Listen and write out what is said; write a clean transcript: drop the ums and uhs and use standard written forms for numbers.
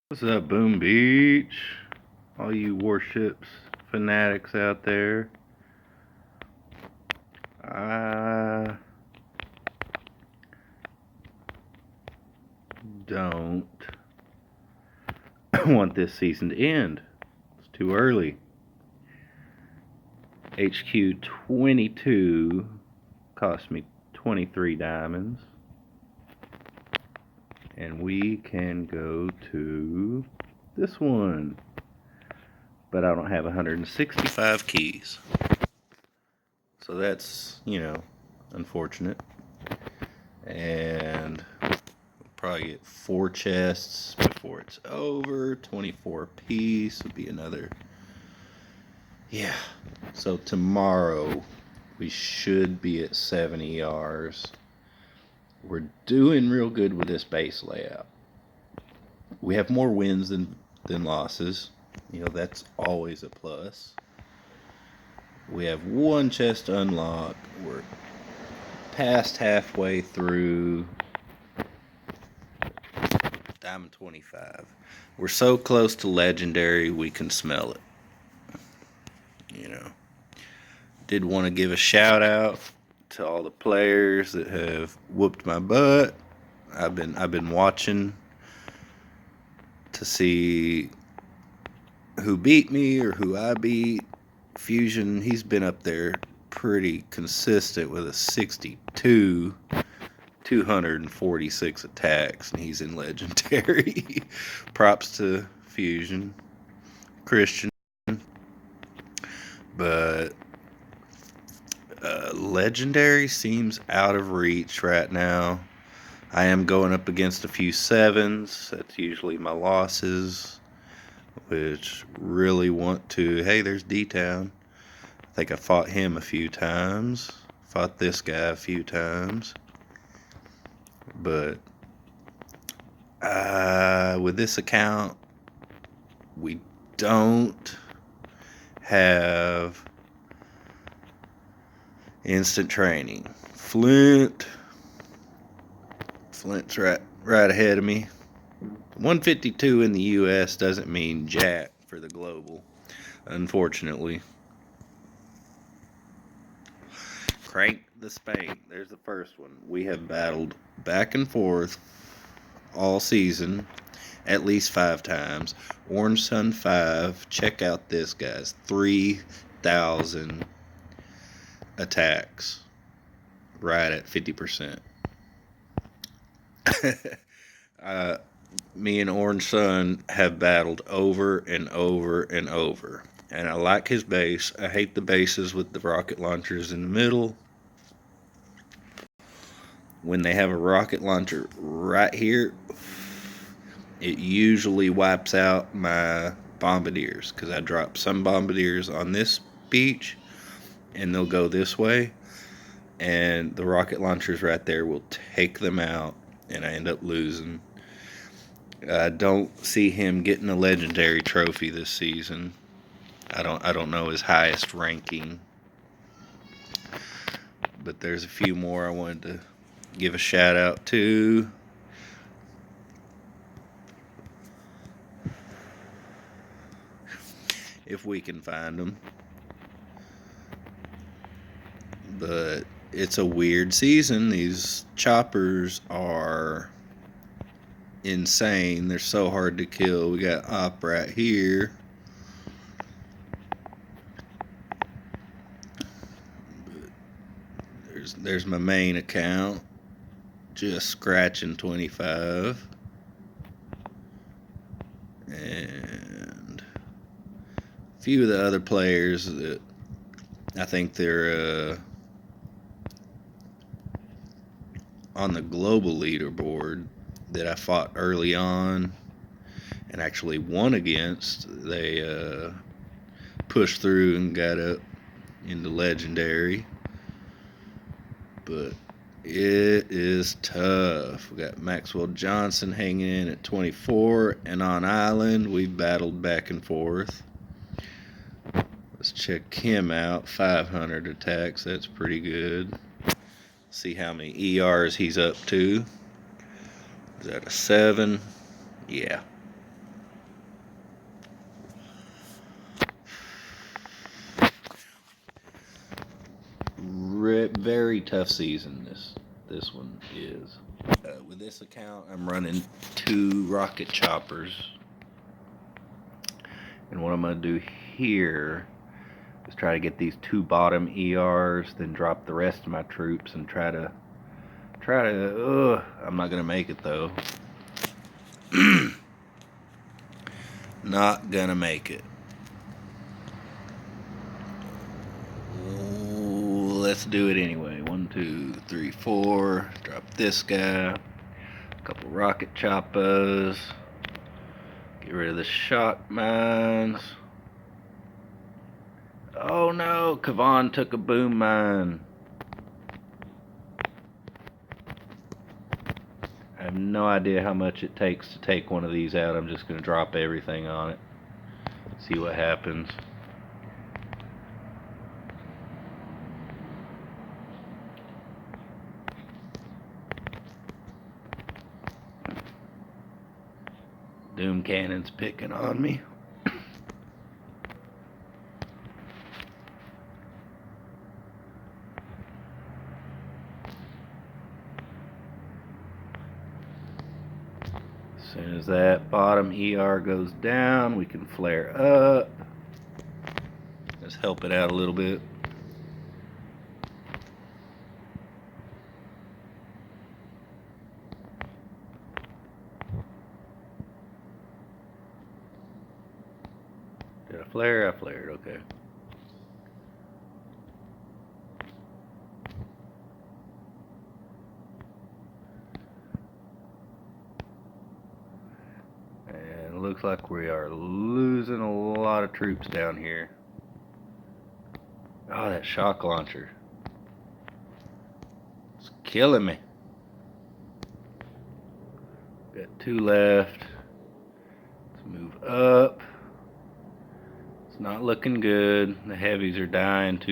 What's up, Boom Beach? All you Warships fanatics out there. I don't want this season to end. It's too early. HQ 22 cost me 23 diamonds. And we can go to this one. But I don't have 165 keys. So that's, unfortunate. And probably get 4 chests before it's over. 24 apiece would be another. Yeah. So tomorrow we should be at 70 Rs. We're doing real good with this base layout. We have more wins than losses. That's always a plus. We have 1 chest unlocked. We're past halfway through Diamond 25. We're so close to legendary, we can smell it. Did want to give a shout out to all the players that have whooped my butt. I've been watching to see who beat me or who I beat. Fusion, he's been up there pretty consistent with a 62, 246 attacks, and he's in legendary. Props to Fusion. Christian. But legendary seems out of reach right now. I am going up against a few 7s. That's usually my losses, which really want to. Hey, there's D-Town. I think I fought him a few times. Fought this guy a few times. But with this account, we don't have instant training. Flint's right ahead of me. 152 in the US doesn't mean jack for the global, unfortunately. Crank the spank. There's the first one. We have battled back and forth all season at least 5 times. Orange Sun 5. Check out this, guys. 3,000 attacks. Right at 50%. Me and Orange Sun have battled over and over and over. And I like his base. I hate the bases with the rocket launchers in the middle. When they have a rocket launcher right here, it usually wipes out my bombardiers, because I drop some bombardiers on this beach and they'll go this way, and the rocket launchers right there will take them out, and I end up losing. I don't see him getting a legendary trophy this season. I don't know his highest ranking, but there's a few more I wanted to give a shout out to. If we can find them. But it's a weird season. These choppers are insane. They're so hard to kill. We got Op right here. There's my main account. Just scratching 25. And a few of the other players that I think they're on the global leaderboard that I fought early on and actually won against. They pushed through and got up into legendary. But it is tough. We got Maxwell Johnson hanging in at 24, and on Island we've battled back and forth. Let's check him out. 500 attacks. That's pretty good. See how many ERs he's up to. Is that a 7? Yeah. very tough season this one is. With this account, I'm running 2 rocket choppers, and what I'm gonna do here is try to get these 2 bottom ERs, then drop the rest of my troops and try to. I'm not gonna make it though. Not gonna make it. Let's do it anyway. 1, 2, 3, 4. Drop this guy. A couple rocket choppers. Get rid of the shock mines. Oh no, Kavan took a boom mine. I have no idea how much it takes to take one of these out. I'm just going to drop everything on it. See what happens. Doom cannon's picking on me. As soon as that bottom ER goes down, we can flare up. Let's help it out a little bit. Did I flare? I flared, okay. And it looks like we are losing a lot of troops down here. Oh, that shock launcher. It's killing me. Got 2 left. Let's move up. It's not looking good. The heavies are dying too.